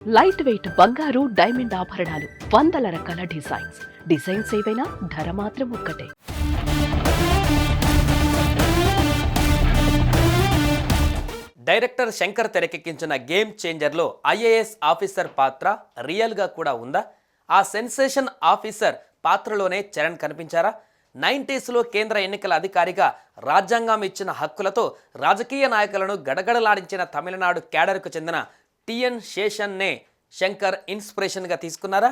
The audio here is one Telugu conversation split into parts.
లైట్ వెయిట్ బంగారు డైమండ్ ఆభరణాలు, వందల రకాల డిజైన్స్ ఏవైనా ధర మాత్రం ఒక్కటే. డైరెక్టర్ శంకర్ తెరకెక్కించిన గేమ్ చేంజర్లో ఐఏఎస్ ఆఫీసర్ పాత్ర రియల్గా కూడా ఉందా? ఆ సెన్సేషన్ ఆఫీసర్ పాత్రలోనే చరణ్ కనిపించారా? 90స్లో కేంద్ర ఎన్నికల అధికారిగా రాజ్యాంగం ఇచ్చిన హక్కులతో రాజకీయ నాయకులను గడగడలాడించిన తమిళనాడు క్యాడర్కు చెందిన టిఎన్ శేషన్నే శంకర్ ఇన్స్పిరేషన్గా తీసుకున్నారా?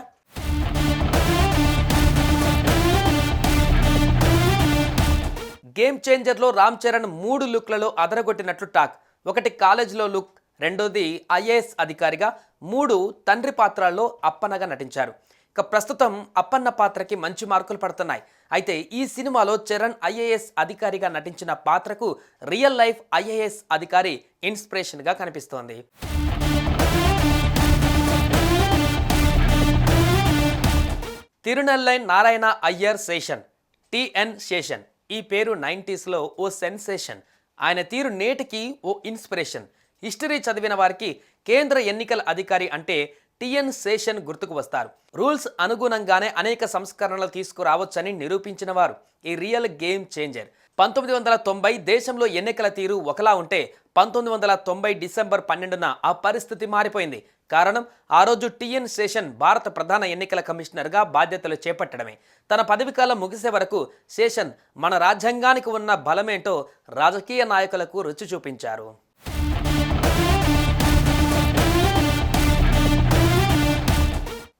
గేమ్ చేంజర్లో రామ్ చరణ్ 3 లుక్లలో అదరగొట్టినట్లు టాక్. ఒకటి కాలేజ్లో లుక్, రెండోది ఐఏఎస్ అధికారిగా, 3 తండ్రి పాత్రల్లో అప్పన్నగా నటించారు. ఇక ప్రస్తుతం అప్పన్న పాత్రకి మంచి మార్కులు పడుతున్నాయి. అయితే ఈ సినిమాలో చరణ్ ఐఏఎస్ అధికారిగా నటించిన పాత్రకు రియల్ లైఫ్ ఐఏఎస్ అధికారి ఇన్స్పిరేషన్గా కనిపిస్తోంది. తిరునెల్లై నారాయణ అయ్యర్ శేషన్, టిఎన్ శేషన్. ఈ పేరు 90స్లో ఓ సెన్సేషన్. ఆయన తీరు నేటికి ఓ ఇన్స్పిరేషన్. హిస్టరీ చదివిన వారికి కేంద్ర ఎన్నికల అధికారి అంటే టిఎన్ శేషన్ గుర్తుకు వస్తారు. రూల్స్ అనుగుణంగానే అనేక సంస్కరణలు తీసుకురావచ్చని నిరూపించిన వారు ఈ రియల్ గేమ్ చేంజర్. 1990 దేశంలో ఎన్నికల తీరు ఒకలా ఉంటే 1990 డిసెంబర్ 12న ఆ పరిస్థితి మారిపోయింది. కారణం, ఆ రోజు టిఎన్ శేషన్ భారత ప్రధాన ఎన్నికల కమిషనర్గా బాధ్యతలు చేపట్టడమే. తన పదవీకాలం ముగిసే వరకు శేషన్ మన రాజ్యాంగానికి ఉన్న బలమేంటో రాజకీయ నాయకులకు రుచి చూపించారు.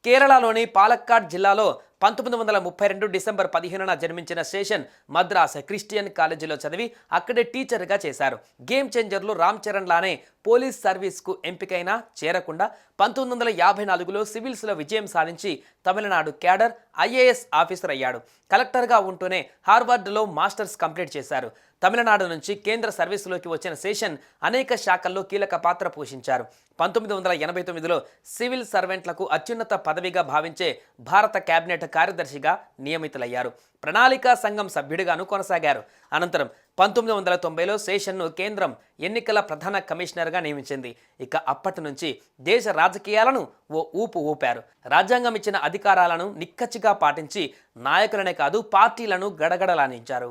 కేరళలోని పాలక్కాడ్ జిల్లాలో 1932 డిసెంబర్ 15న జన్మించిన శేషన్ మద్రాస్ క్రిస్టియన్ కాలేజీలో చదివి అక్కడే టీచర్గా చేశారు. గేమ్ చేంజర్లో రామ్ చరణ్ లానే పోలీస్ సర్వీస్కు ఎంపికైనా చేరకుండా 1954లో సివిల్స్లో విజయం సాధించి తమిళనాడు క్యాడర్ ఐఏఎస్ ఆఫీసర్ అయ్యాడు. కలెక్టర్గా ఉంటూనే హార్వర్డ్లో మాస్టర్స్ కంప్లీట్ చేశారు. తమిళనాడు నుంచి కేంద్ర సర్వీసులోకి వచ్చిన శేషన్ అనేక శాఖల్లో కీలక పాత్ర పోషించారు. 1989లో సివిల్ సర్వెంట్లకు అత్యున్నత పదవిగా భావించే భారత కేబినెట్ కార్యదర్శిగా నియమితులయ్యారు. ప్రణాళికా సంఘం సభ్యుడిగాను కొనసాగారు. అనంతరం 1990లో శేషన్ను కేంద్రం ఎన్నికల ప్రధాన కమిషనర్గా నియమించింది. ఇక అప్పటి నుంచి దేశ రాజకీయాలను ఓ ఊపు ఊపారు. రాజ్యాంగం ఇచ్చిన అధికారాలను నిక్కచ్చిగా పాటించి నాయకులనే కాదు పార్టీలను గడగడలానించారు.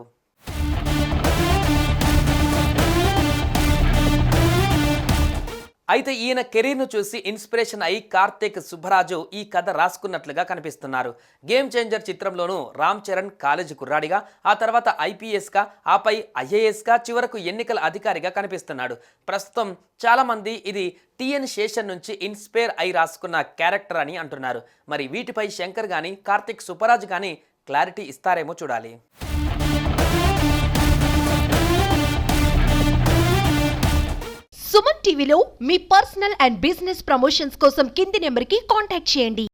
అయితే ఈయన కెరీర్ను చూసి ఇన్స్పిరేషన్ అయి కార్తీక్ సుబ్బరాజు ఈ కథ రాసుకున్నట్లుగా కనిపిస్తున్నారు. గేమ్ చేంజర్ చిత్రంలోనూ రామ్ చరణ్ కాలేజీ కుర్రాడిగా, ఆ తర్వాత ఐపీఎస్గా, ఆపై ఐఏఎస్గా, చివరకు ఎన్నికల అధికారిగా కనిపిస్తున్నాడు. ప్రస్తుతం చాలామంది ఇది టిఎన్ శేషన్ నుంచి ఇన్స్పైర్ అయి రాసుకున్న క్యారెక్టర్ అని అంటున్నారు. మరి వీటిపై శంకర్ కానీ కార్తీక్ సుబ్బరాజు కానీ క్లారిటీ ఇస్తారేమో చూడాలి. సుమన్ టీవీలో మీ పర్సనల్ అండ్ బిజినెస్ ప్రమోషన్స్ కోసం కింది నెంబర్కి కాంటాక్ట్ చేయండి.